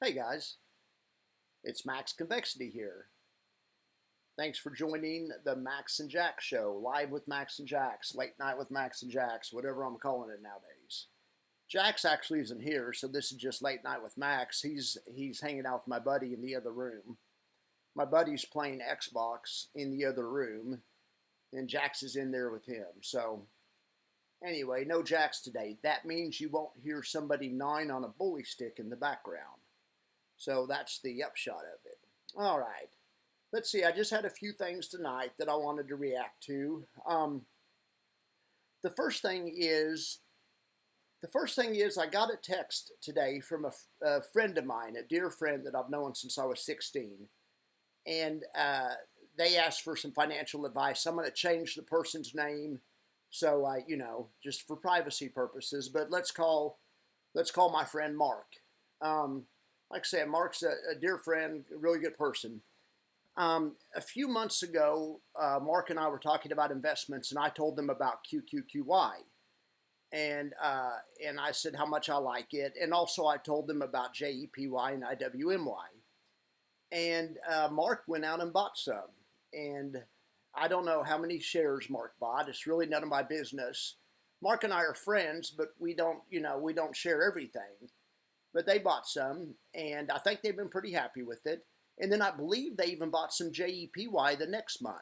Hey guys, it's Max Convexity here. Thanks for joining the Max and Jax show, live with Max and Jax, late night with Max and Jax, whatever I'm calling it nowadays. Jax actually isn't here, so this is just late night with Max. He's hanging out with my buddy in the other room. My buddy's playing Xbox in the other room, and Jax is in there with him. So anyway, no Jax today. That means you won't hear somebody gnawing on a bully stick in the background. So that's the upshot of it. All right. Let's see. I just had a few things tonight that I wanted to react to. The first thing is I got a text today from a friend of mine, a dear friend that I've known since I was 16, and they asked for some financial advice. I'm going to change the person's name, so just for privacy purposes. But let's call my friend Mark. Like I said, Mark's a dear friend, a really good person. A few months ago, Mark and I were talking about investments, and I told them about QQQY. And I said how much I like it. And also I told them about JEPY and IWMY. And Mark went out and bought some. And I don't know how many shares Mark bought. It's really none of my business. Mark and I are friends, but we don't share everything. But they bought some, and I think they've been pretty happy with it. And then I believe they even bought some JEPY the next month.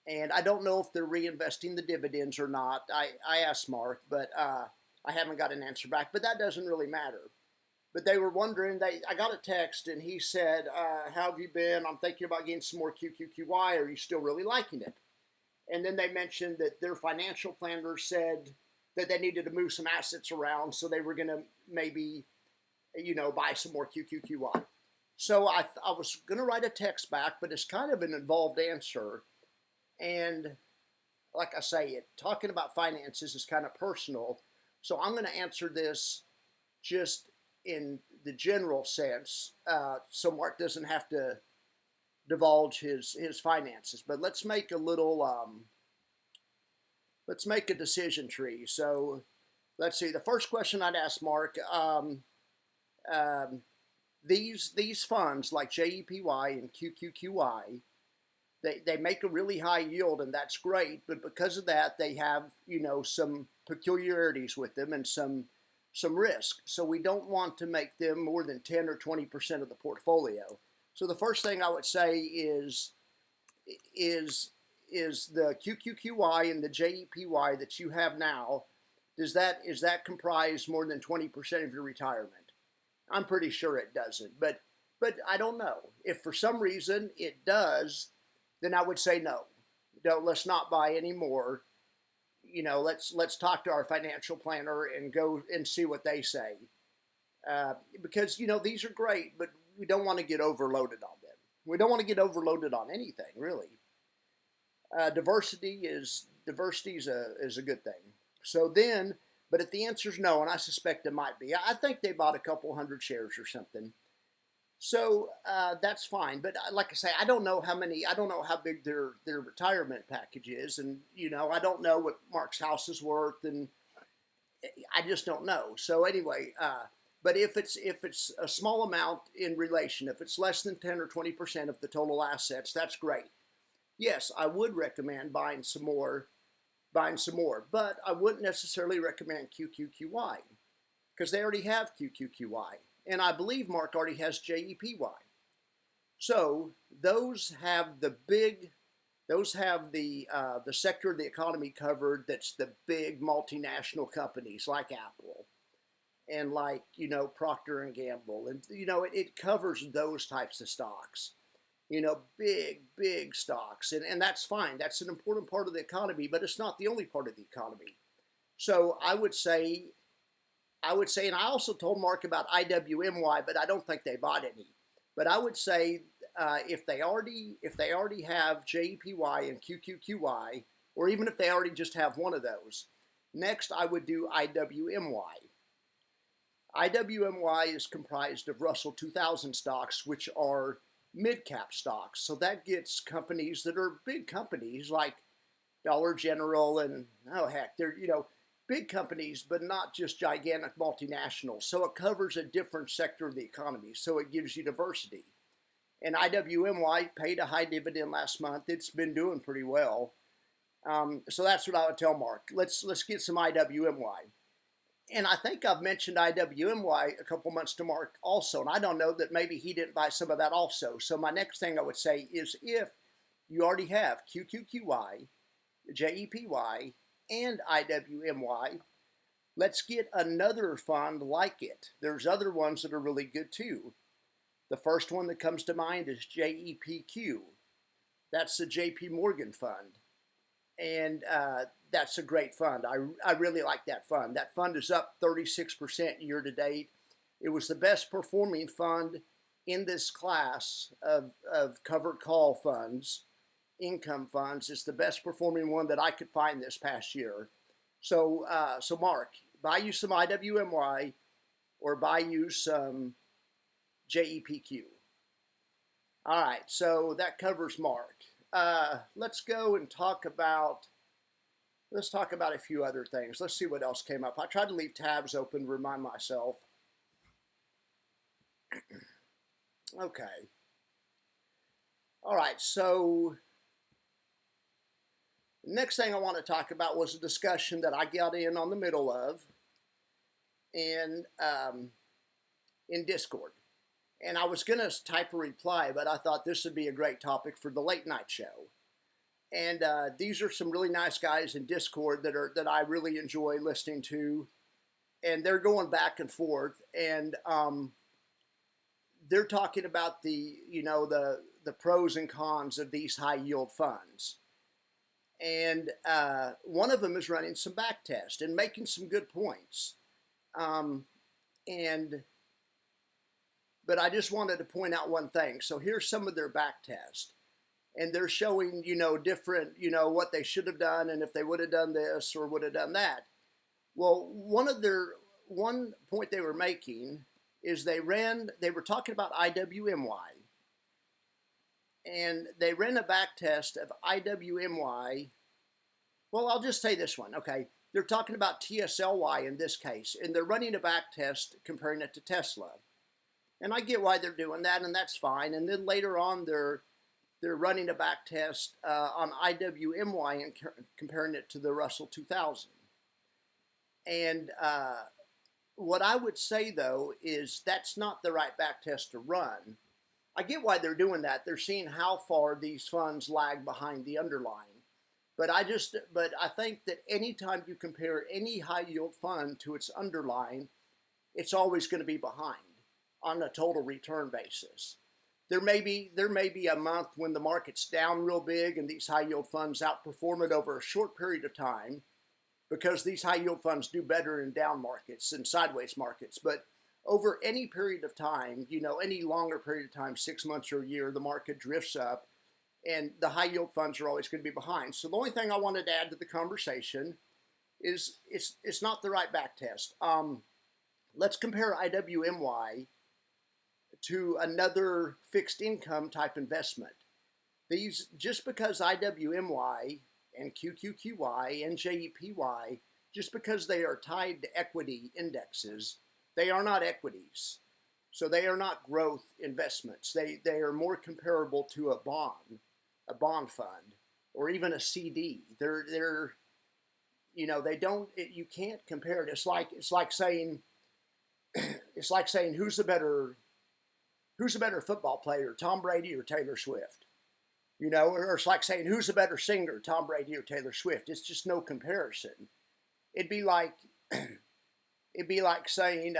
And I don't know if they're reinvesting the dividends or not. I asked Mark, but I haven't got an answer back. But that doesn't really matter. But they were wondering, I got a text, and he said, how have you been? I'm thinking about getting some more QQQY. Are you still really liking it? And then they mentioned that their financial planner said that they needed to move some assets around, so they were going to maybe buy some more QQQY. So I was going to write a text back, but it's kind of an involved answer. And like I say, talking about finances is kind of personal. So I'm going to answer this just in the general sense, so Mark doesn't have to divulge his finances. But let's make a decision tree. So let's see. The first question I'd ask Mark. These funds like JEPY and QQQY, they make a really high yield, and that's great. But because of that, they have some peculiarities with them and some risk. So we don't want to make them more than 10 or 20% of the portfolio. So the first thing I would say is the QQQY and the JEPY that you have now, is that comprise more than 20% of your retirement? I'm pretty sure it doesn't, but I don't know. If for some reason it does, then I would say no. Let's not buy any more. Let's talk to our financial planner and go and see what they say. Because these are great, but we don't want to get overloaded on them. We don't want to get overloaded on anything, really. Diversity is a good thing. So then. But if the answer is no, and I suspect it might be, I think they bought a couple hundred shares or something. So that's fine. But like I say, I don't know how big their retirement package is, and I don't know what Mark's house is worth, and I just don't know. So anyway, but if it's a small amount in relation, if it's less than 10 or 20% of the total assets, that's great. Yes, I would recommend buying some more, but I wouldn't necessarily recommend QQQY because they already have QQQY, and I believe Mark already has JEPY. So those have the sector of the economy covered. That's the big multinational companies like Apple and like Procter and Gamble, and it covers those types of stocks. Big stocks. And that's fine. That's an important part of the economy, but it's not the only part of the economy. So I would say, and I also told Mark about IWMY, but I don't think they bought any. But I would say if they already have JEPY and QQQY, or even if they already just have one of those, next I would do IWMY. IWMY is comprised of Russell 2000 stocks, which are mid-cap stocks. So that gets companies that are big companies like Dollar General and they're big companies, but not just gigantic multinationals. So it covers a different sector of the economy. So it gives you diversity. And IWMY paid a high dividend last month. It's been doing pretty well. So that's what I would tell Mark. Let's get some IWMY. And I think I've mentioned IWMY a couple months to Mark also. And I don't know that maybe he didn't buy some of that also. So my next thing I would say is if you already have QQQY, JEPY, and IWMY, let's get another fund like it. There's other ones that are really good too. The first one that comes to mind is JEPQ. That's the JP Morgan fund. And that's a great fund. I really like that fund. That fund is up 36% year to date. It was the best performing fund in this class of covered call funds, income funds. It's the best performing one that I could find this past year. So, Mark, buy you some IWMY or buy you some JEPQ. All right, so that covers Mark. Let's go and talk about a few other things. Let's see what else came up. I tried to leave tabs open to remind myself. Okay. All right, so the next thing I want to talk about was a discussion that I got in on the middle of in Discord. And I was going to type a reply, but I thought this would be a great topic for the late night show. And these are some really nice guys in Discord that I really enjoy listening to. And they're going back and forth. And they're talking about the pros and cons of these high yield funds. And one of them is running some back tests and making some good points. But I just wanted to point out one thing. So here's some of their back tests. And they're showing, different, what they should have done and if they would have done this or would have done that. Well, one point they were making is they were talking about IWMY. And they ran a back test of IWMY. Well, I'll just say this one, okay? They're talking about TSLY in this case, and they're running a back test comparing it to Tesla. And I get why they're doing that, and that's fine. And then later on, they're running a back test on IWMY and comparing it to the Russell 2000. And what I would say, though, is that's not the right back test to run. I get why they're doing that. They're seeing how far these funds lag behind the underlying. But I think that anytime you compare any high yield fund to its underlying, it's always going to be behind on a total return basis. There may be a month when the market's down real big and these high yield funds outperform it over a short period of time because these high yield funds do better in down markets and sideways markets. But over any period of time, any longer period of time, 6 months or a year, the market drifts up and the high yield funds are always going to be behind. So the only thing I wanted to add to the conversation is it's not the right back test. Let's compare IWMY to another fixed income type investment. These, just because IWMY and QQQY and JEPY, just because they are tied to equity indexes, they are not equities. So they are not growth investments. They are more comparable to a bond fund, or even a CD. They're you can't compare it. It's like saying who's the better football player, Tom Brady or Taylor Swift? Or it's like saying who's the better singer, Tom Brady or Taylor Swift? It's just no comparison. It'd be like saying,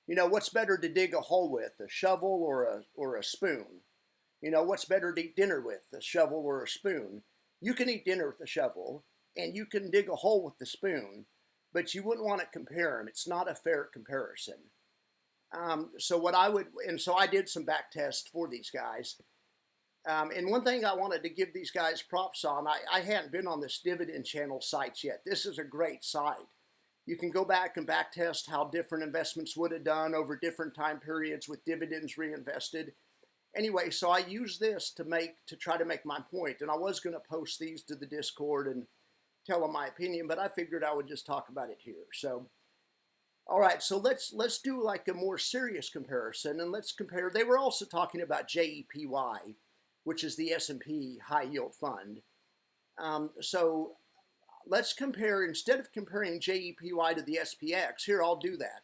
what's better to dig a hole with, a shovel or a spoon? What's better to eat dinner with, a shovel or a spoon? You can eat dinner with a shovel, and you can dig a hole with the spoon, but you wouldn't want to compare them. It's not a fair comparison. So I did some back tests for these guys. And one thing I wanted to give these guys props on, I hadn't been on this dividend channel site yet. This is a great site. You can go back and back test how different investments would have done over different time periods with dividends reinvested. Anyway, so I use this to try to make my point, and I was going to post these to the Discord tell them my opinion, but I figured I would just talk about it here. So, all right, so let's do like a more serious comparison, and let's compare. They were also talking about JEPY, which is the S&P High Yield Fund. So let's compare, instead of comparing JEPY to the SPX, here, I'll do that.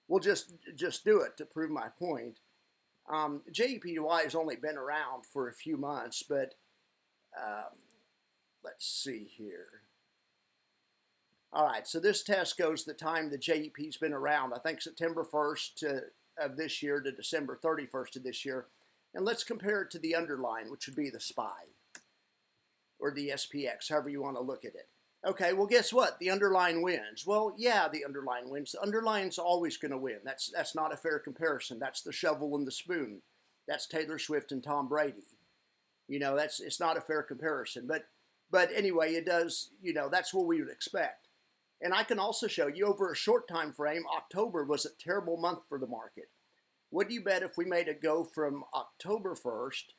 We'll just do it to prove my point. JEPY has only been around for a few months, but let's see here. All right, so this test goes the time the JEP's been around. I think September 1st of this year to December 31st of this year. And let's compare it to the underlying, which would be the SPY or the SPX, however you want to look at it. Okay, well, guess what? The underlying wins. Well, yeah, the underlying wins. The underlying's always going to win. That's not a fair comparison. That's the shovel and the spoon. That's Taylor Swift and Tom Brady. You know, it's not a fair comparison. But anyway, it does, you know, that's what we would expect. And I can also show you over a short time frame, October was a terrible month for the market. What do you bet if we made it go from October 1st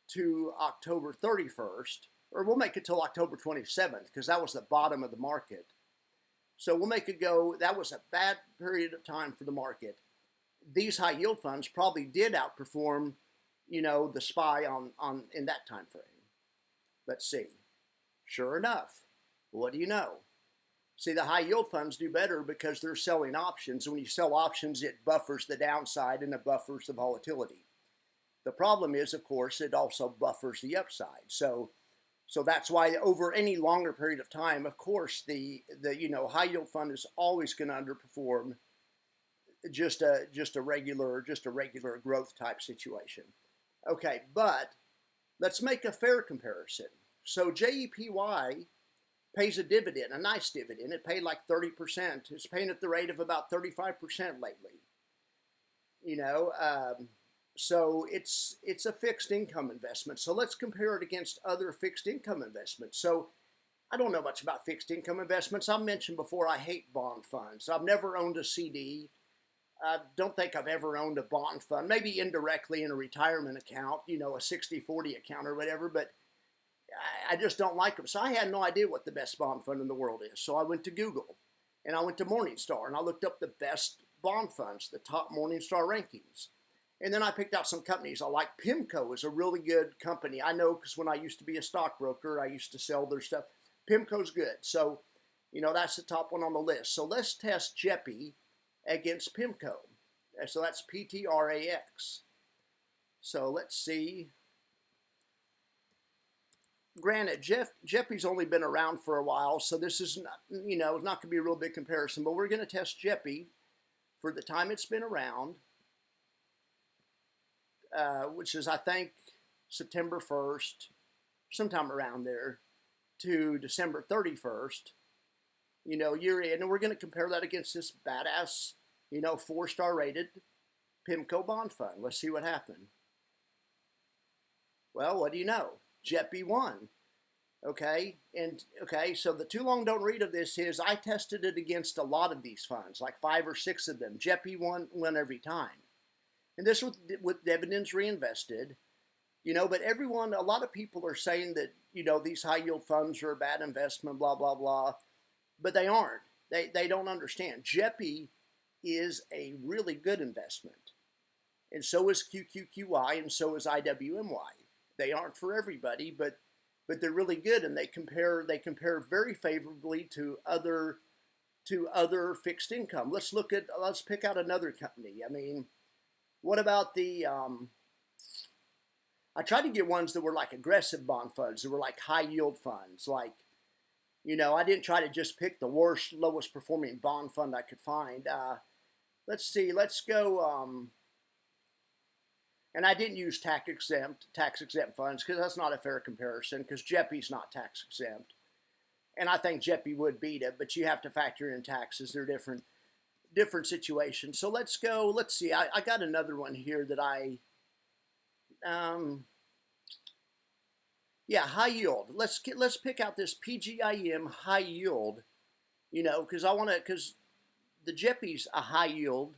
to October 31st, or we'll make it till October 27th, because that was the bottom of the market. So we'll make it go, that was a bad period of time for the market. These high yield funds probably did outperform, you know, the SPY in that time frame. Let's see. Sure enough, what do you know? See, the high yield funds do better because they're selling options. When you sell options, it buffers the downside and it buffers the volatility. The problem is, of course, it also buffers the upside. So that's why over any longer period of time, of course, the you know, high yield fund is always going to underperform just a regular growth type situation. Okay, but let's make a fair comparison. So JEPY pays a dividend, a nice dividend. It paid like 30%. It's paying at the rate of about 35% lately. You know, so it's a fixed income investment. So let's compare it against other fixed income investments. So I don't know much about fixed income investments. I've mentioned before I hate bond funds. I've never owned a CD. I don't think I've ever owned a bond fund. Maybe indirectly in a retirement account, you know, a 60-40 account or whatever, but I just don't like them. So I had no idea what the best bond fund in the world is. So I went to Google and I went to Morningstar and I looked up the best bond funds, the top Morningstar rankings. And then I picked out some companies. I like PIMCO is a really good company. I know because when I used to be a stockbroker, I used to sell their stuff. PIMCO's good. So, you know, that's the top one on the list. So let's test JEPY against PIMCO. So that's PTRAX. So let's see. Granted, JEPY's only been around for a while, so this is not, you know, not going to be a real big comparison, but we're going to test JEPY for the time it's been around, which is, I think, September 1st, sometime around there, to December 31st, you know, year in, and we're going to compare that against this badass, you know, 4-star rated PIMCO bond fund. Let's see what happened. Well, what do you know? JEPY won. Okay, and okay, so the too long don't read of this is I tested it against a lot of these funds, like 5 or 6 of them. JEPY won every time. And this with dividends reinvested, you know, but everyone, a lot of people are saying that, you know, these high yield funds are a bad investment, blah, blah, blah, but they aren't. They don't understand. JEPY is a really good investment. And so is QQQY and so is IWMY. They aren't for everybody, but they're really good, and they compare very favorably to other fixed income. Let's pick out another company. I mean, what about the I tried to get ones that were like aggressive bond funds, that were like high yield funds. Like, you know, I didn't try to just pick the worst, lowest performing bond fund I could find. Let's see, let's go. And I didn't use tax exempt funds because that's not a fair comparison because JEPY's not tax exempt. And I think JEPY would beat it, but you have to factor in taxes. They're different situations. So let's go, let's see. I got another one here that yeah, high yield. Let's pick out this PGIM high yield, you know, because the JEPY's a high yield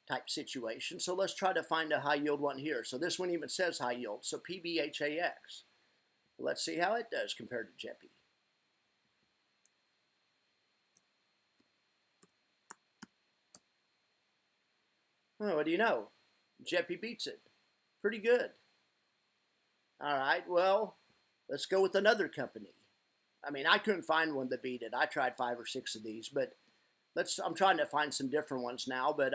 type situation. So let's try to find a high yield one here. So this one even says high yield. So PBHAX. Let's see how it does compared to JEPY. Oh, what do you know? JP beats it. Pretty good. All right, well, let's go with another company. I mean, I couldn't find one that beat it. I tried 5 or 6 of these, but I'm trying to find some different ones now. But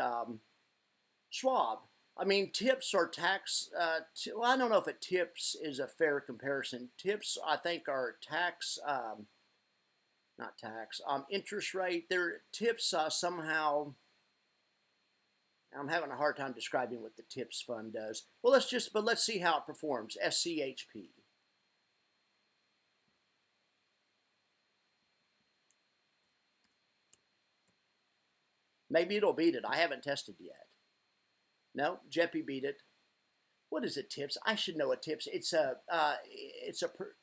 Schwab. I mean, tips are tax. Well, I don't know if it tips is a fair comparison. Tips, I think, are tax. Not tax. Interest rate. Their tips somehow. I'm having a hard time describing what the tips fund does. Well, let's see how it performs. SCHP. Maybe it'll beat it. I haven't tested yet. No, Jeppy beat it. What is it, tips? I should know what tips.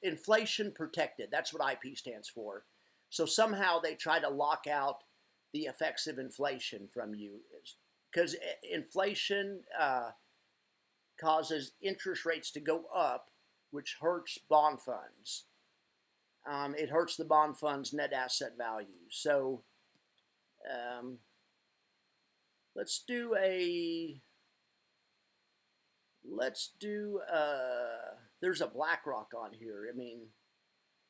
Inflation protected. That's what IP stands for. So somehow they try to lock out the effects of inflation from you, because inflation causes interest rates to go up, which hurts bond funds. It hurts the bond fund's net asset value. So let's do there's a BlackRock on here. I mean,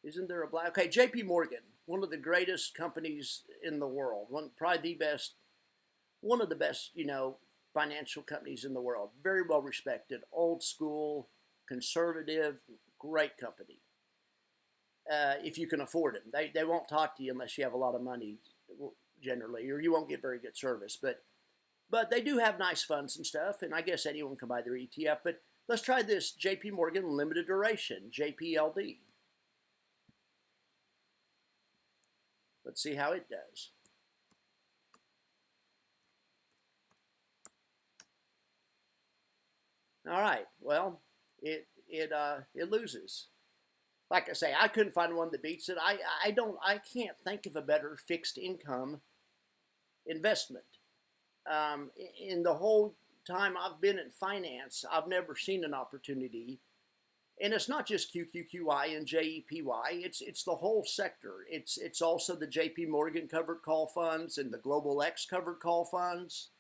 isn't there a okay, JP Morgan, one of the greatest companies in the world, one of the best, financial companies in the world. Very well respected, old school, conservative, great company. If you can afford it. They won't talk to you unless you have a lot of money, generally, or you won't get very good service. But they do have nice funds and stuff, and I guess anyone can buy their ETF. But let's try this JP Morgan Limited Duration, JPLD. Let's see how it does. All right, well, it loses. Like I say, I couldn't find one that beats it. I can't think of a better fixed income investment. In the whole time I've been in finance, I've never seen an opportunity. And it's not just QQQI and JEPY. It's the whole sector. It's also the JP Morgan covered call funds and the Global X covered call funds.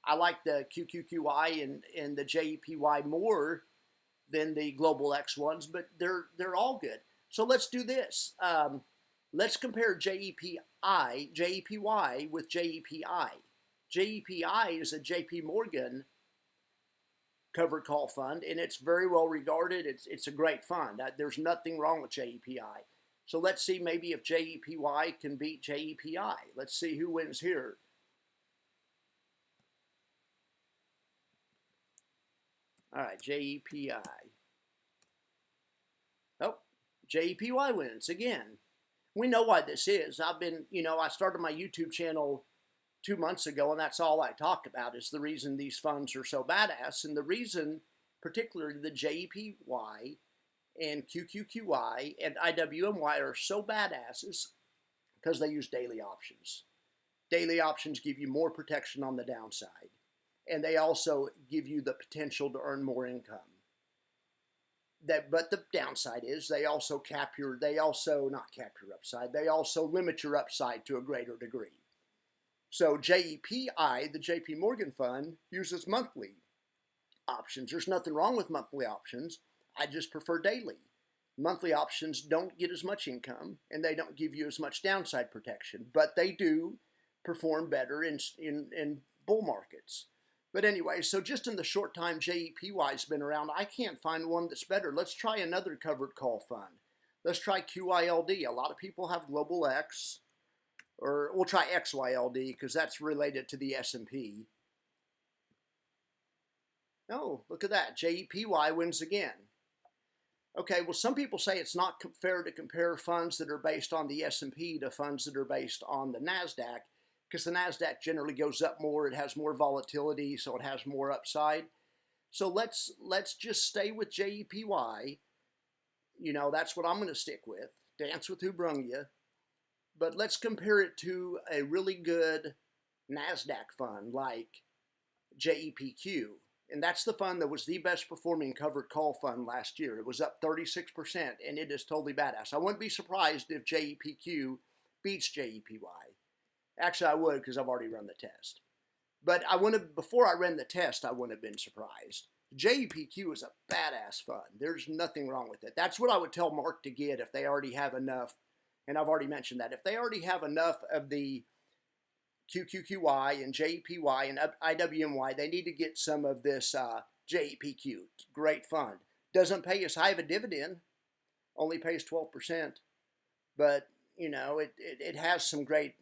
I like the QQQI and the JEPY more than the Global X ones, but they're all good. So let's do this. Let's compare JEPY with JEPI. JEPI is a JP Morgan covered call fund, and it's very well regarded. It's a great fund. There's nothing wrong with JEPI. So let's see maybe if JEPY can beat JEPI. Let's see who wins here. All right, JEPI. Oh, JEPY wins again. We know why this is. I started my YouTube channel 2 months ago, and that's all I talk about is the reason these funds are so badass. And the reason, particularly the JEPY and QQQI and IWMY are so badass is because they use daily options. Daily options give you more protection on the downside, and they also give you the potential to earn more income. But the downside is they also not cap your upside, they also limit your upside to a greater degree. So JEPI, the JP Morgan fund, uses monthly options. There's nothing wrong with monthly options. I just prefer daily. Monthly options don't get as much income, and they don't give you as much downside protection, but they do perform better in bull markets. But anyway, so just in the short time JEPY has been around, I can't find one that's better. Let's try another covered call fund. Let's try QILD. A lot of people have Global X. Or we'll try XYLD because that's related to the S&P. Oh, look at that. JEPY wins again. Okay, well, some people say it's not fair to compare funds that are based on the S&P to funds that are based on the NASDAQ because the NASDAQ generally goes up more. It has more volatility, so it has more upside. So let's just stay with JEPY. That's what I'm going to stick with. Dance with who brung you. But let's compare it to a really good NASDAQ fund like JEPQ. And that's the fund that was the best performing covered call fund last year. It was up 36%, and it is totally badass. I wouldn't be surprised if JEPQ beats JEPY. Actually, I would because I've already run the test. But I wouldn't have, before I ran the test, I wouldn't have been surprised. JEPQ is a badass fund. There's nothing wrong with it. That's what I would tell Mark to get if they already have enough. And I've already mentioned that. If they already have enough of the QQQY and JEPY and IWMY, they need to get some of this JEPQ. Great fund. Doesn't pay as high of a dividend, only pays 12%. But, you know, it has some great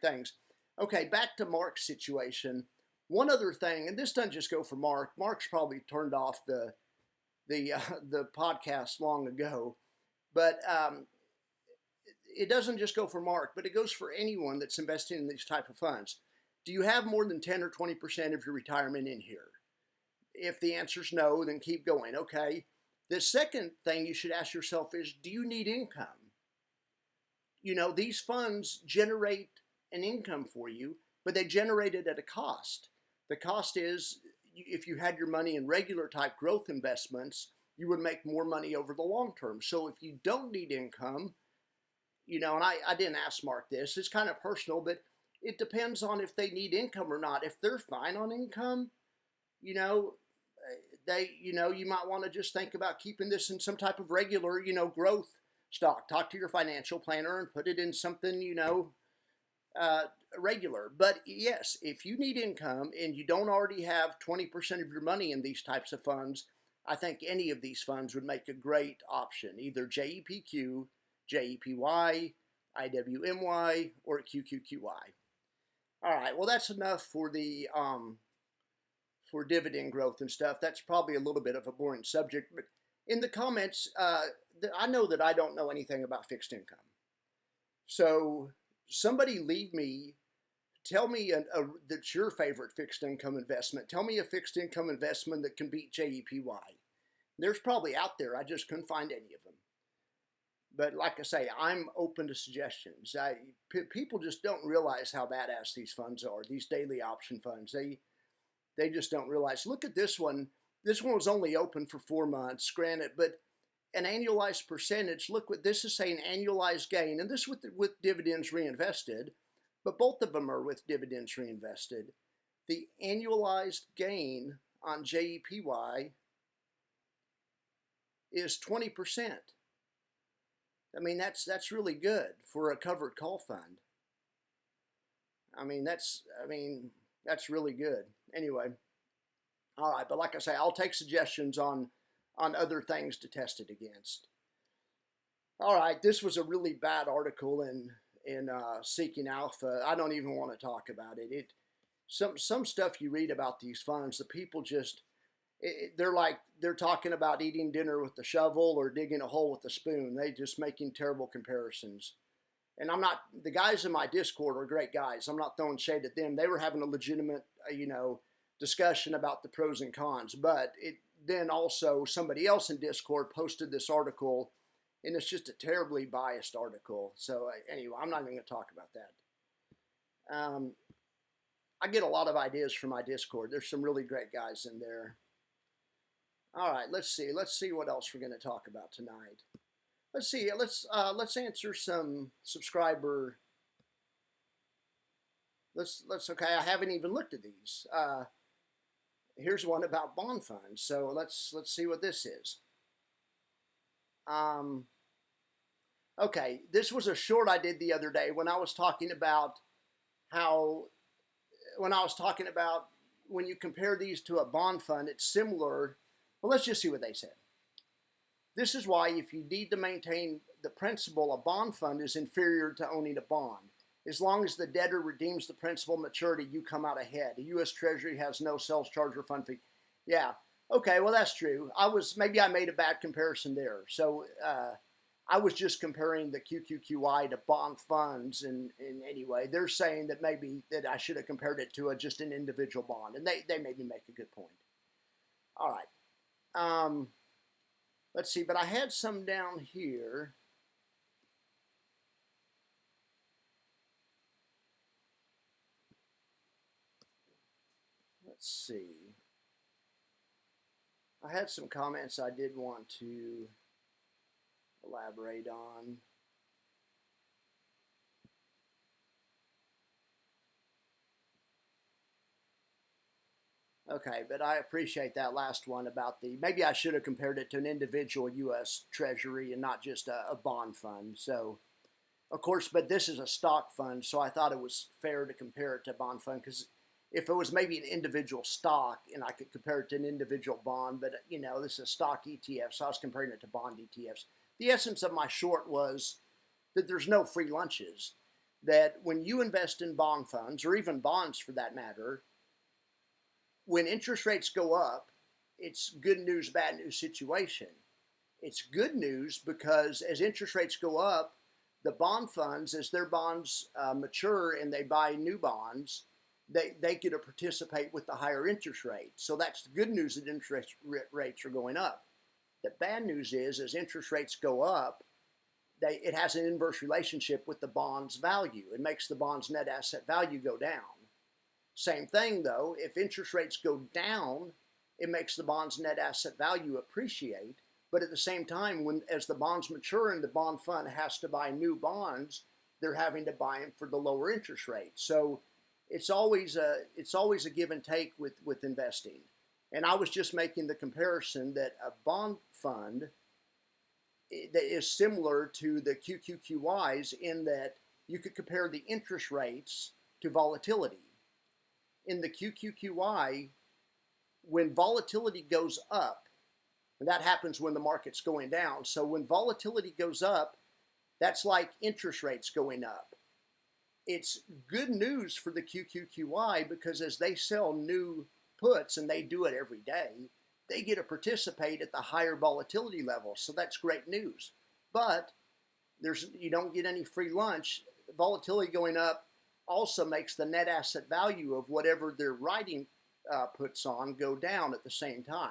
things. Okay, back to Mark's situation. One other thing, and this doesn't just go for Mark. Mark's probably turned off the podcast long ago, but it doesn't just go for Mark, but it goes for anyone that's investing in these type of funds. Do you have more than 10 or 20% of your retirement in here? If the answer is no, then keep going. Okay. The second thing you should ask yourself is, do you need income? You know, these funds generate an income for you, but they generate it at a cost. The cost is, if you had your money in regular type growth investments, you would make more money over the long term. So if you don't need income, you know, and I didn't ask Mark this, it's kind of personal, but it depends on if they need income or not. If they're fine on income, you know, you might want to just think about keeping this in some type of regular, growth stock. Talk to your financial planner and put it in something, regular. But yes, if you need income and you don't already have 20% of your money in these types of funds, I think any of these funds would make a great option, either JEPQ, JEPY, IWMY, or QQQY. All right, well, that's enough for the for dividend growth and stuff. That's probably a little bit of a boring subject, but in the comments, I know that I don't know anything about fixed income. So somebody tell me that's your favorite fixed income investment. Tell me a fixed income investment that can beat JEPY. There's probably out there. I just couldn't find any of them. But like I say, I'm open to suggestions. People just don't realize how badass these funds are, these daily option funds. They just don't realize. Look at this one. This one was only open for 4 months, granted, but an annualized percentage. Look what this is saying, annualized gain, and this with dividends reinvested, but both of them are with dividends reinvested. The annualized gain on JEPY is 20%. I mean, that's really good for a covered call fund. I mean, that's really good. Anyway, all right, but like I say, I'll take suggestions on other things to test it against. All right, this was a really bad article in Seeking Alpha. I don't even want to talk about it. Some stuff you read about these funds, the people just they're talking about eating dinner with the shovel or digging a hole with a spoon. They just making terrible comparisons. And the guys in my Discord are great guys. I'm not throwing shade at them. They were having a legitimate, discussion about the pros and cons. But then also somebody else in Discord posted this article, and it's just a terribly biased article. So anyway, I'm not even going to talk about that. I get a lot of ideas from my Discord. There's some really great guys in there. All right, let's see what else we're going to talk about tonight. Let's see. Let's answer some subscriber. Okay. I haven't even looked at these. Here's one about bond funds. So let's see what this is. Okay, this was a short I did the other day when I was talking about when you compare these to a bond fund, it's similar. Well, let's just see what they said. This is why if you need to maintain the principal, a bond fund is inferior to owning a bond. As long as the debtor redeems the principal maturity, you come out ahead. The U.S. Treasury has no sales charge or fund fee. Yeah, okay, well, that's true. Maybe I made a bad comparison there. So I was just comparing the QQQY to bond funds, and anyway, they're saying that maybe that I should have compared it to just an individual bond, and they maybe make a good point. All right. Let's see, but I had some down here. Let's see. I had some comments I did want to elaborate on. Okay, but I appreciate that last one about maybe I should have compared it to an individual U.S. Treasury and not just a bond fund. So, of course, but this is a stock fund, so I thought it was fair to compare it to a bond fund because if it was maybe an individual stock and I could compare it to an individual bond, but this is a stock ETF, so I was comparing it to bond ETFs. The essence of my short was that there's no free lunches. That when you invest in bond funds, or even bonds for that matter, when interest rates go up, it's good news, bad news situation. It's good news because as interest rates go up, the bond funds, as their bonds mature and they buy new bonds, they get to participate with the higher interest rate. So that's the good news that interest rates are going up. The bad news is as interest rates go up, it has an inverse relationship with the bond's value. It makes the bond's net asset value go down. Same thing though, if interest rates go down, it makes the bond's net asset value appreciate. But at the same time, as the bonds mature and the bond fund has to buy new bonds, they're having to buy them for the lower interest rate. So it's always a give and take with investing. And I was just making the comparison that a bond fund that is similar to the QQQYs in that you could compare the interest rates to volatility. In the QQQY, when volatility goes up, and that happens when the market's going down. So when volatility goes up, that's like interest rates going up. It's good news for the QQQY because as they sell new puts, and they do it every day, they get to participate at the higher volatility level. So that's great news. But you don't get any free lunch. Volatility going up also makes the net asset value of whatever they're writing puts on go down at the same time.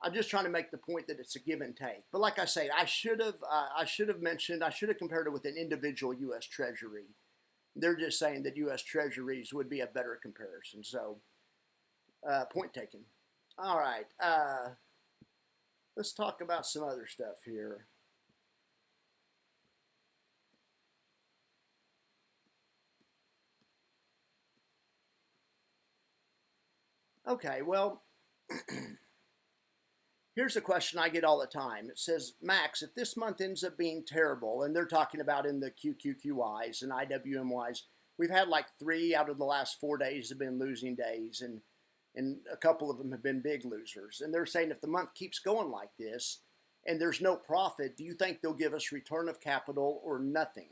I'm just trying to make the point that it's a give and take. But like I say, I should have compared it with an individual U.S. Treasury. They're just saying that U.S. Treasuries would be a better comparison. So, point taken. All right, let's talk about some other stuff here. Okay, well, here's a question I get all the time. It says, Max, if this month ends up being terrible, and they're talking about in the QQQYs and IWMYs, we've had like 3 out of the last 4 days have been losing days, and a couple of them have been big losers. And they're saying if the month keeps going like this and there's no profit, do you think they'll give us return of capital or nothing?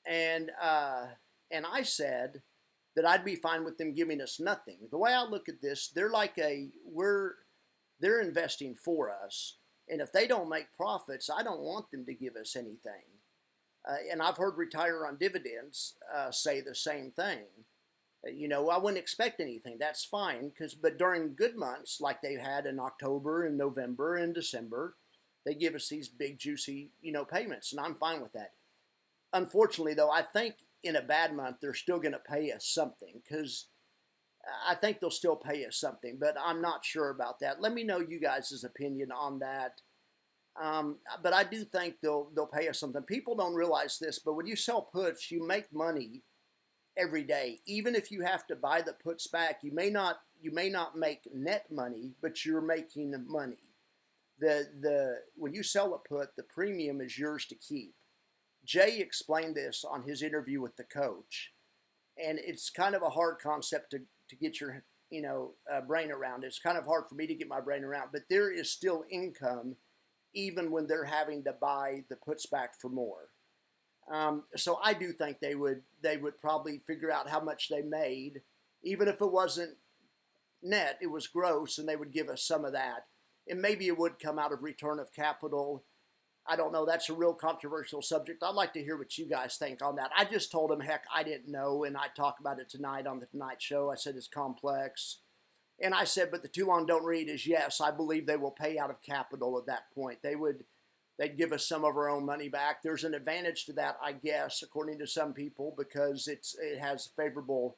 And I said that I'd be fine with them giving us nothing. The way I look at this, they're investing for us, and if they don't make profits, I don't want them to give us anything. And I've heard Retire on Dividends say the same thing. I wouldn't expect anything. That's fine, but during good months, like they've had in October and November and December, they give us these big, juicy, payments, and I'm fine with that. Unfortunately, though, I think in a bad month, they're still going to pay us something, because I think they'll still pay us something, but I'm not sure about that. Let me know you guys' opinion on that. But I do think they'll pay us something. People don't realize this, but when you sell puts, you make money every day. Even if you have to buy the puts back, you may not make net money, but you're making money. When you sell a put, the premium is yours to keep. Jay explained this on his interview with the coach, and it's kind of a hard concept to get your brain around. It's kind of hard for me to get my brain around, but there is still income even when they're having to buy the puts back for more. So I do think they would probably figure out how much they made, even if it wasn't net, it was gross, and they would give us some of that. And maybe it would come out of return of capital. I don't know. That's a real controversial subject. I'd like to hear what you guys think on that. I just told him, heck, I didn't know, and I talk about it tonight on the Tonight Show. I said it's complex. And I said, but the too long don't read is yes, I believe they will pay out of capital at that point. They'd give us some of our own money back. There's an advantage to that, I guess, according to some people, because it's favorable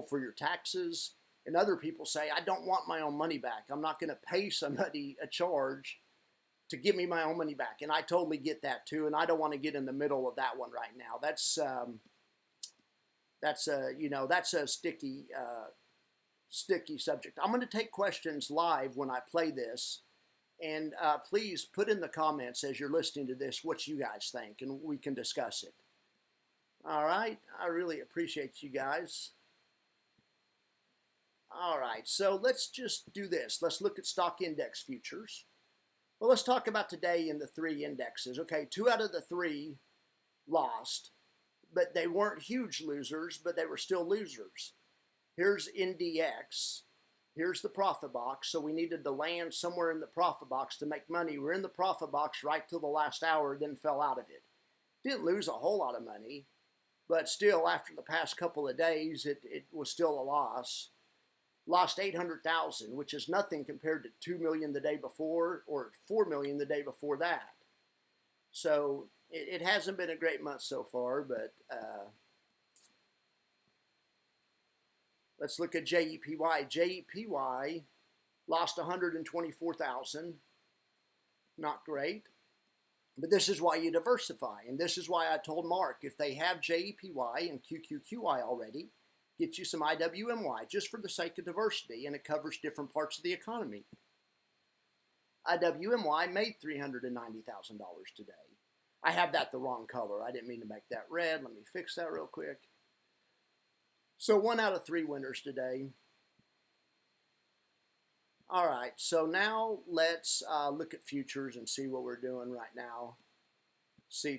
for your taxes. And other people say, I don't want my own money back. I'm not going to pay somebody a charge to give me my own money back. And I totally get that too. And I don't want to get in the middle of that one right now. That's a sticky sticky subject. I'm going to take questions live when I play this. And please put in the comments as you're listening to this what you guys think, and we can discuss it. All right. I really appreciate you guys. All right. So let's just do this. Let's look at stock index futures. Well, let's talk about today in the three indexes. Okay, 2 out of the 3 lost, but they weren't huge losers, but they were still losers. Here's NDX. Here's the profit box. So we needed to land somewhere in the profit box to make money. We're in the profit box right till the last hour, then fell out of it. Didn't lose a whole lot of money, but still, after the past couple of days, it was still a loss. Lost 800,000, which is nothing compared to 2 million the day before or 4 million the day before that. So it hasn't been a great month so far, but let's look at JEPY. JEPY lost 124,000. Not great. But this is why you diversify. And this is why I told Mark, if they have JEPY and QQQY already, get you some IWMY just for the sake of diversity, and it covers different parts of the economy. IWMY made $390,000 today. I have that the wrong color. I didn't mean to make that red. Let me fix that real quick. So 1 out of 3 winners today. All right, so now let's look at futures and see what we're doing right now.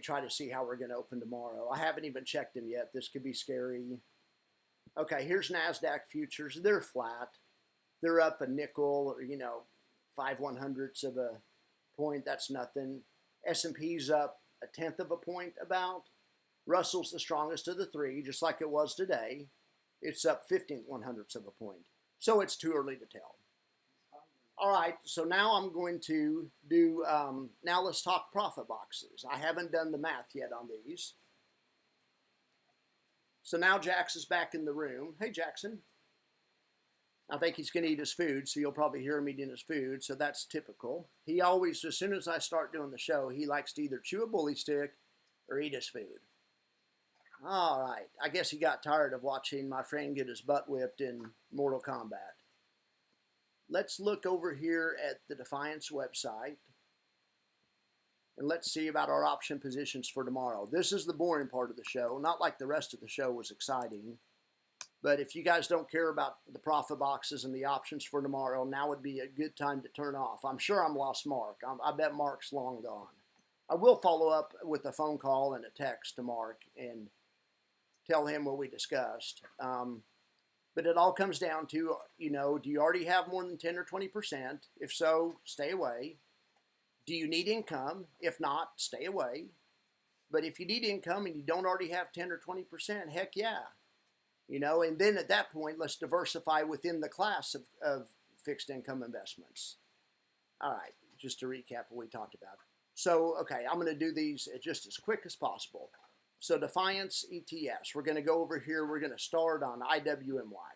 Try to see how we're going to open tomorrow. I haven't even checked them yet. This could be scary. Okay, here's NASDAQ futures. They're flat. They're up a nickel, or 5/100ths of a point. That's nothing. S&P's up 1/10 of a point about. Russell's the strongest of the 3, just like it was today. It's up 15/100ths of a point. So it's too early to tell. All right, so now I'm going to do, now let's talk profit boxes. I haven't done the math yet on these. So now Jax is back in the room. Hey, Jackson. I think he's going to eat his food, so you'll probably hear him eating his food, so that's typical. He always, as soon as I start doing the show, he likes to either chew a bully stick or eat his food. All right. I guess he got tired of watching my friend get his butt whipped in Mortal Kombat. Let's look over here at the Defiance website, and let's see about our option positions for tomorrow. This is the boring part of the show. Not like the rest of the show was exciting. But if you guys don't care about the profit boxes and the options for tomorrow, now would be a good time to turn off. I'm sure I'm lost Mark. I bet Mark's long gone. I will follow up with a phone call and a text to Mark and tell him what we discussed. But it all comes down to, do you already have more than 10 or 20%? If so, stay away. Do you need income? If not, stay away. But if you need income and you don't already have 10 or 20%, heck yeah. And then at that point, let's diversify within the class of fixed income investments. All right, just to recap what we talked about. So, okay, I'm going to do these just as quick as possible. So Defiance ETS, we're going to go over here. We're going to start on IWMY.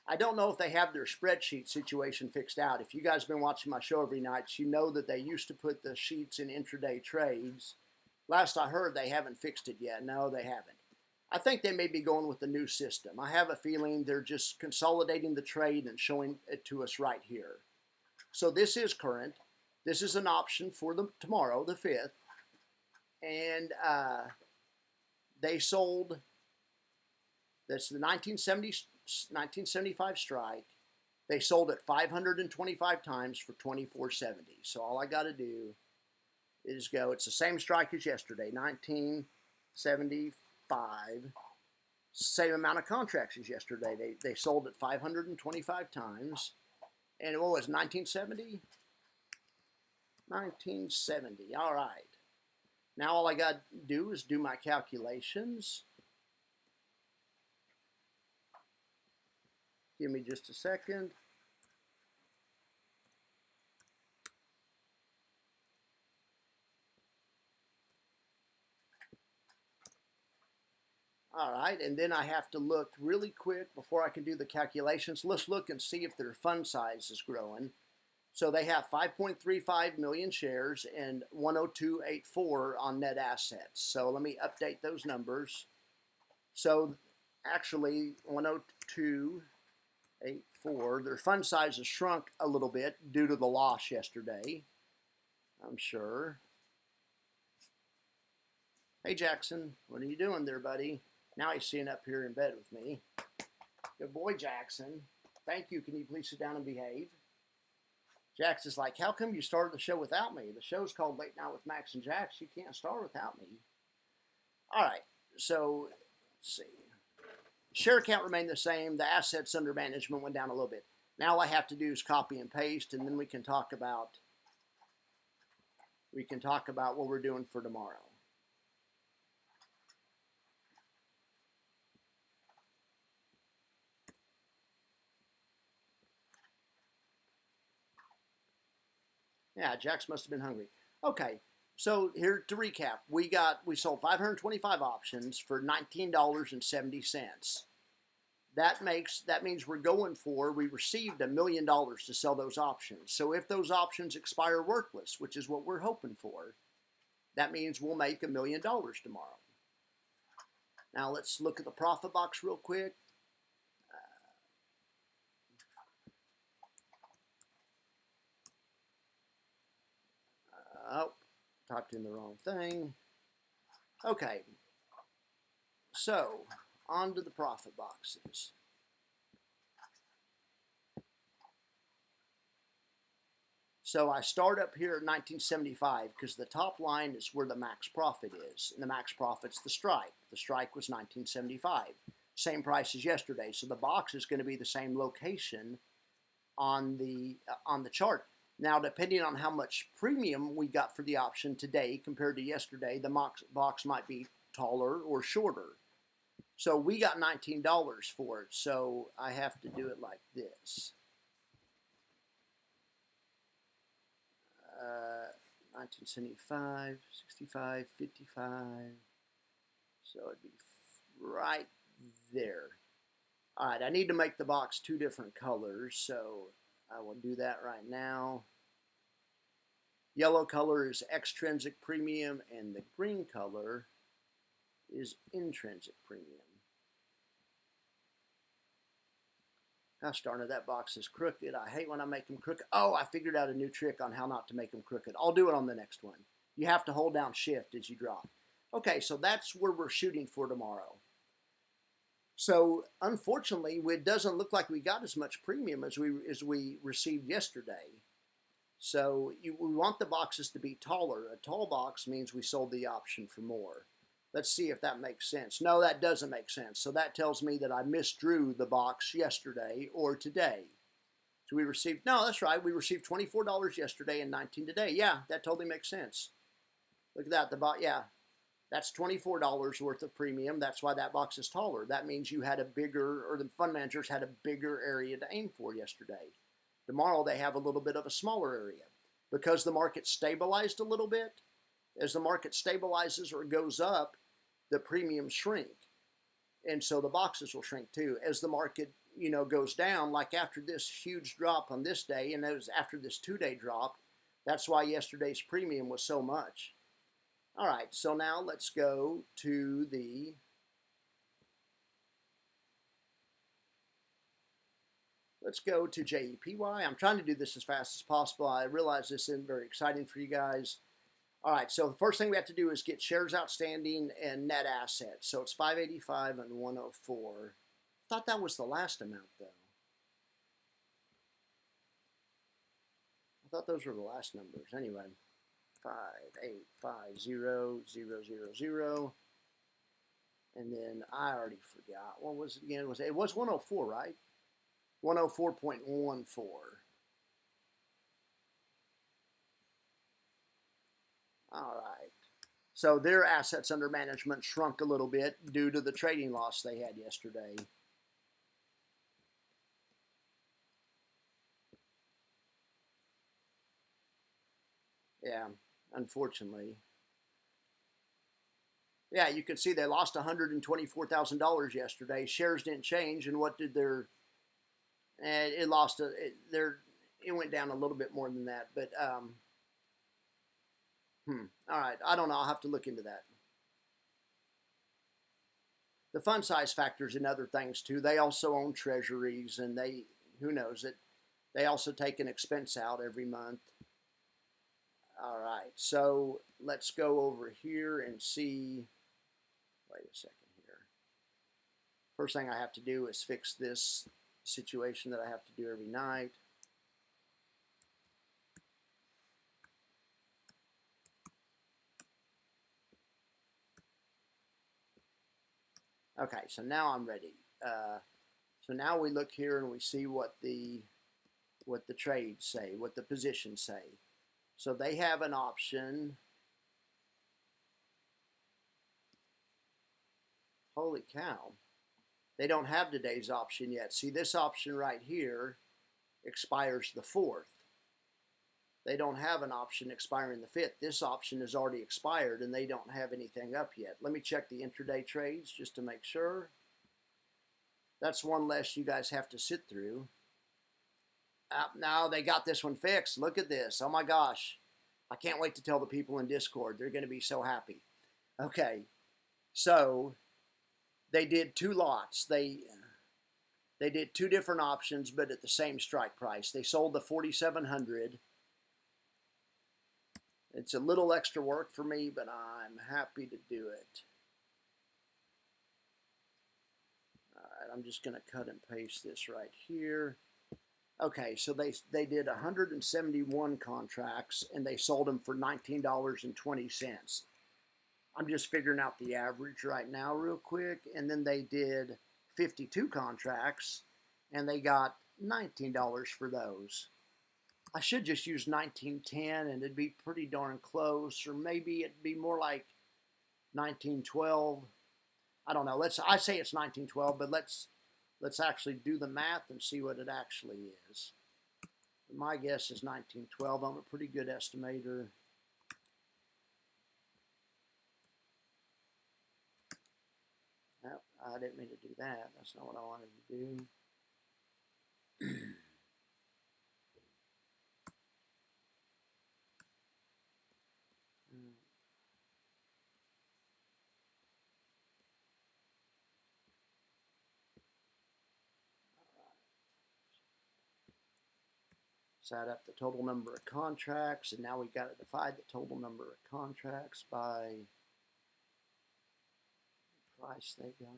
I don't know if they have their spreadsheet situation fixed out. If you guys have been watching my show every night, you know that they used to put the sheets in intraday trades. Last I heard, they haven't fixed it yet. No, they haven't. I think they may be going with the new system. I have a feeling they're just consolidating the trade and showing it to us right here. So this is current. This is an option for tomorrow, the 5th. And they sold, that's the 1975 strike. They sold it 525 times for $24.70. So all I got to do is go, it's the same strike as yesterday, 1975. Same amount of contracts as yesterday. They sold it 525 times. And what was 1970? 1970. All right. Now all I got to do is do my calculations. Give me just a second. All right, and then I have to look really quick before I can do the calculations. Let's look and see if their fund size is growing. So they have 5.35 million shares and 102.84 on net assets. So let me update those numbers. So actually 102.84. Their fund size has shrunk a little bit due to the loss yesterday, I'm sure. Hey Jackson, what are you doing there, buddy? Now he's sitting up here in bed with me. Good boy, Jackson. Thank you. Can you please sit down and behave? Jax is like, how come you started the show without me? The show's called Late Night with Max and Jax. You can't start without me. All right, so let's see. Share count remained the same. The assets under management went down a little bit. Now all I have to do is copy and paste, and then we can talk about what we're doing for tomorrow. Yeah, Jax must have been hungry. Okay, so here to recap, we sold 525 options for $19.70. That means we received $1 million to sell those options. So if those options expire worthless, which is what we're hoping for, that means we'll make $1 million tomorrow. Now let's look at the profit box real quick. Oh, typed in the wrong thing. Okay, so on to the profit boxes. So I start up here at 1975 because the top line is where the max profit is, and the max profit's the strike. The strike was 1975, same price as yesterday. So the box is going to be the same location on the chart. Now, depending on how much premium we got for the option today compared to yesterday, the box might be taller or shorter. So we got $19 for it, so I have to do it like this. 1975, 65, 55. So it'd be right there. All right, I need to make the box two different colors, so I will do that right now. Yellow color is extrinsic premium, and the green color is intrinsic premium. Gosh darn it, that box is crooked. I hate when I make them crooked. Oh, I figured out a new trick on how not to make them crooked. I'll do it on the next one. You have to hold down shift as you drop. Okay, so that's where we're shooting for tomorrow. So unfortunately, it doesn't look like we got as much premium as we received yesterday. So we want the boxes to be taller. A tall box means we sold the option for more. Let's see if that makes sense. No, that doesn't make sense. So that tells me that I misdrew the box yesterday or today. So we received, no, that's right. We received $24 yesterday and $19 today. Yeah, that totally makes sense. Look at that. Yeah, that's $24 worth of premium. That's why that box is taller. That means you had a bigger, or the fund managers had a bigger area to aim for yesterday. Tomorrow they have a little bit of a smaller area. Because the market stabilized a little bit, as the market stabilizes or goes up, the premiums shrink. And so the boxes will shrink too. As the market, goes down, like after this huge drop on this day, and after this 2-day drop, that's why yesterday's premium was so much. All right, so now let's go to JEPY. I'm trying to do this as fast as possible. I realize this isn't very exciting for you guys. All right, so the first thing we have to do is get shares outstanding and net assets. So it's 585 and 104. I thought that was the last amount, though. I thought those were the last numbers. Anyway, 5850000. And then I already forgot. What was it again? It was 104, right? 104.14. All right. So their assets under management shrunk a little bit due to the trading loss they had yesterday. Yeah, unfortunately. Yeah, you can see they lost $124,000 yesterday. Shares didn't change, and what did their? It lost it went down a little bit more than that, but all right, I don't know. I'll have to look into that. The fund size factors in other things too. They also own treasuries, and they, who knows it, they also take an expense out every month. All right, so let's go over here and see. Wait a second here. First thing I have to do is fix this situation that I have to do every night. Okay, so now I'm ready. So now we look here and we see what the trades say, what the positions say. So they have an option. Holy cow. They don't have today's option yet. See, this option right here expires the 4th. They don't have an option expiring the 5th. This option is already expired and they don't have anything up yet. Let me check the intraday trades just to make sure. That's one less you guys have to sit through. Now they got this one fixed. Look at this. Oh my gosh. I can't wait to tell the people in Discord. They're going to be so happy. Okay. So they did 2 lots. They did 2 different options, but at the same strike price. They sold the 4,700. It's a little extra work for me, but I'm happy to do it. All right, I'm just going to cut and paste this right here. Okay, so they did 171 contracts, and they sold them for $19.20. I'm just figuring out the average right now real quick. And then they did 52 contracts, and they got $19 for those. I should just use 1910, and it'd be pretty darn close, or maybe it'd be more like 1912. I don't know. I say it's 1912, but let's actually do the math and see what it actually is. My guess is 1912. I'm a pretty good estimator. Nope, I didn't mean to do that. That's not what I wanted to do. Let's add up the total number of contracts, and now we've got to divide the total number of contracts by the price they got.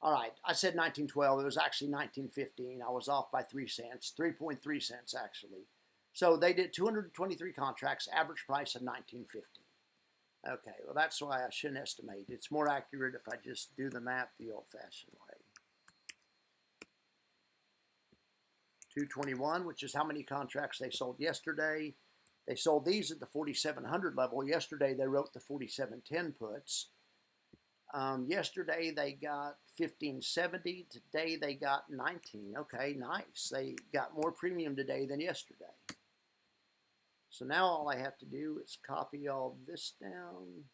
All right, I said 1912. It was actually 1915. I was off by 3 cents, 3.3 cents actually. So they did 223 contracts, average price of 1950. Okay, well that's why I shouldn't estimate. It's more accurate if I just do the math the old-fashioned way. 221, which is how many contracts they sold yesterday. They sold these at the 4,700 level. Yesterday they wrote the 4,710 puts. Yesterday they got 1570. Today they got 19. Okay, nice. They got more premium today than yesterday. So now all I have to do is copy all this down.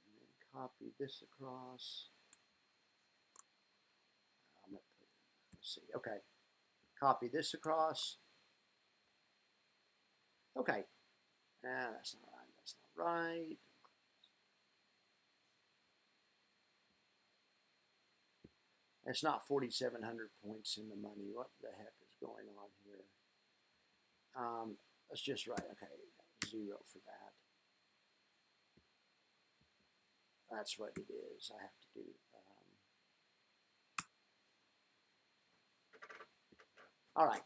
And then copy this across. I'm going to put it, let's see. Okay. Copy this across. Okay. That's not right. That's not right. It's not 4,700 points in the money. What the heck is going on here? Let's just write, okay, 0 for that. That's what it is. I have to do. All right.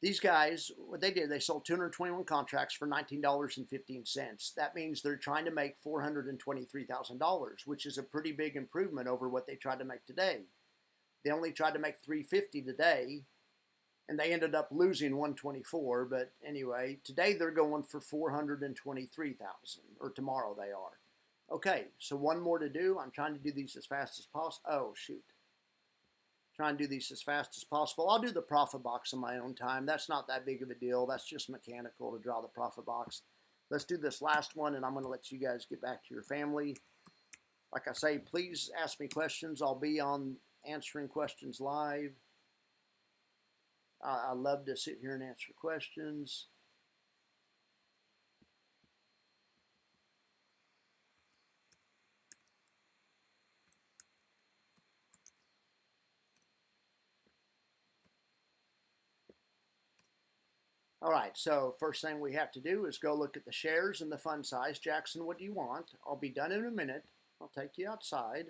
These guys, what they did, they sold 221 contracts for $19.15. That means they're trying to make $423,000, which is a pretty big improvement over what they tried to make today. They only tried to make 350 today, and they ended up losing 124. But anyway, today they're going for 423,000, or tomorrow they are. Okay, so one more to do. I'm trying to do these as fast as possible. Oh, shoot. Try and do these as fast as possible. I'll do the profit box in my own time. That's not that big of a deal. That's just mechanical to draw the profit box. Let's do this last one, and I'm going to let you guys get back to your family. Like I say, please ask me questions. I'll be on answering questions live. I love to sit here and answer questions. All right, so first thing we have to do is go look at the shares and the fund size. Jackson, what do you want? I'll be done in a minute. I'll take you outside.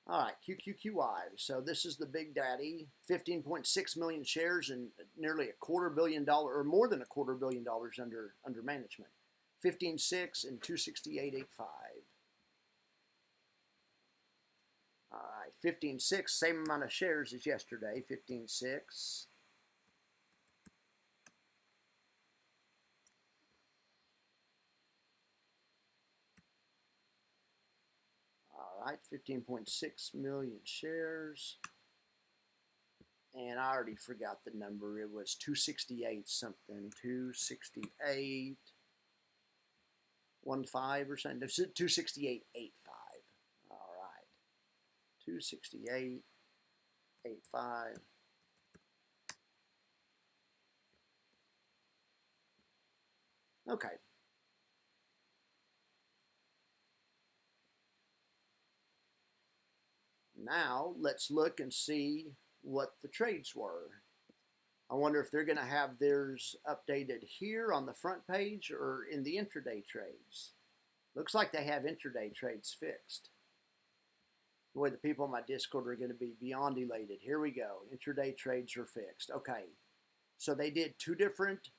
All right, QQQY. So this is the big daddy, 15.6 million shares and nearly $250 million, or more than $250 million under management. 15.6 and 268.85. All right, 15.6, same amount of shares as yesterday. 15.6. All right, 15.6 million shares. And I already forgot the number. It was 268 something. 268. 1.5 or something. 268.85. All right. 268.85. Okay. Now let's look and see what the trades were. I wonder if they're going to have theirs updated here on the front page or in the intraday trades. Looks like they have intraday trades fixed. Boy, the people on my Discord are going to be beyond elated. Here we go. Intraday trades are fixed. Okay. So they did two different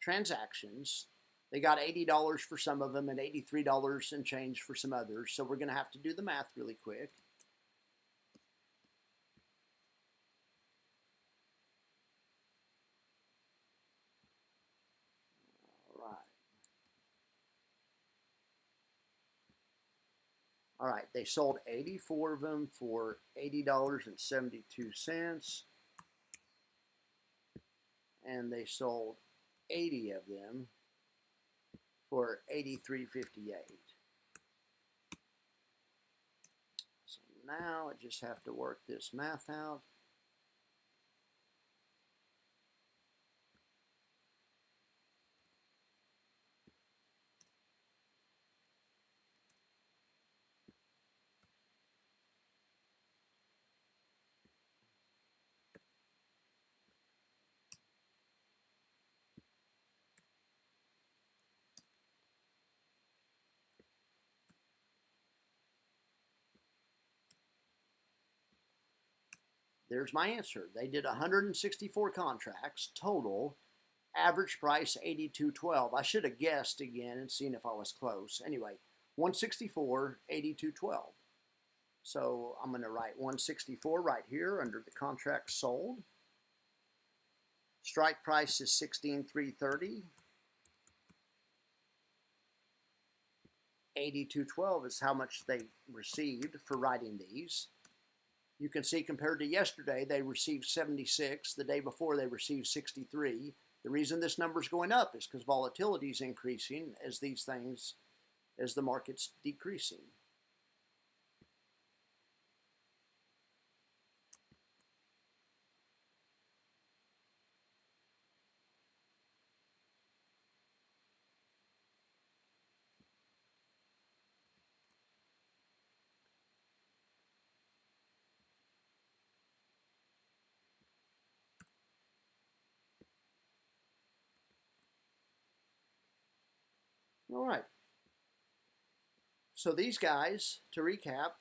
transactions. They got $80 for some of them and $83 and change for some others. So we're going to have to do the math really quick. All right, they sold 84 of them for $80.72, and they sold 80 of them for $83.58. So now I just have to work this math out. There's my answer. They did 164 contracts total, average price 82.12. I should have guessed again and seen if I was close. Anyway, 164, 82.12. So I'm going to write 164 right here under the contract sold. Strike price is 16,330. 82.12 is how much they received for writing these. You can see compared to yesterday, they received 76. The day before, they received 63. The reason this number is going up is because volatility is increasing as these things, as the market's decreasing. All right. So these guys, to recap,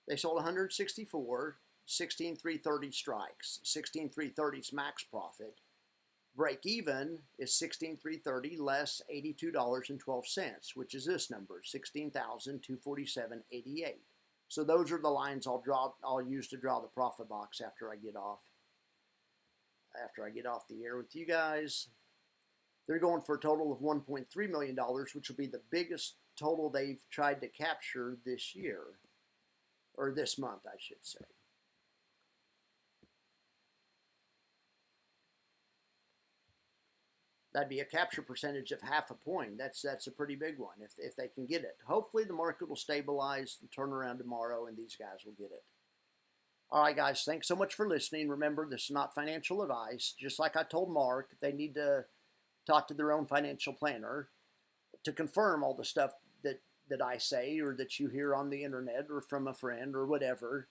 they sold 164, 16,330 strikes. 16,330 is max profit. Break even is 16,330 less $82.12, which is this number, 16,247.88. So those are the lines I'll use to draw the profit box after I get off the air with you guys. They're going for a total of $1.3 million, which will be the biggest total they've tried to capture this year, or this month, I should say. That'd be a capture percentage of 0.5 point. That's a pretty big one if they can get it. Hopefully the market will stabilize and turn around tomorrow and these guys will get it. All right, guys, thanks so much for listening. Remember, this is not financial advice. Just like I told Mark, they need to talk to their own financial planner to confirm all the stuff that I say or that you hear on the internet or from a friend or whatever.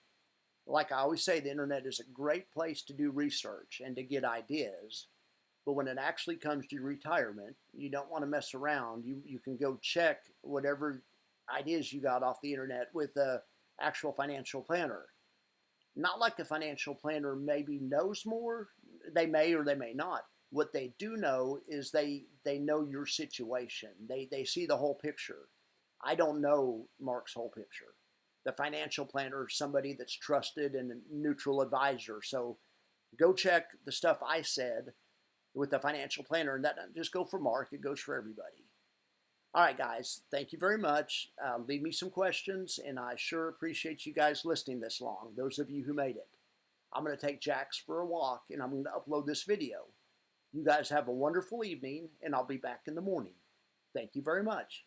Like I always say, the internet is a great place to do research and to get ideas. But when it actually comes to retirement, you don't want to mess around. You can go check whatever ideas you got off the internet with a actual financial planner. Not like the financial planner maybe knows more. They may or they may not. What they do know is they know your situation. They see the whole picture. I don't know Mark's whole picture. The financial planner is somebody that's trusted and a neutral advisor. So go check the stuff I said with the financial planner, and that doesn't just go for Mark, it goes for everybody. All right, guys, thank you very much. Leave me some questions, and I sure appreciate you guys listening this long, those of you who made it. I'm going to take Jax for a walk, and I'm going to upload this video. You guys have a wonderful evening, and I'll be back in the morning. Thank you very much.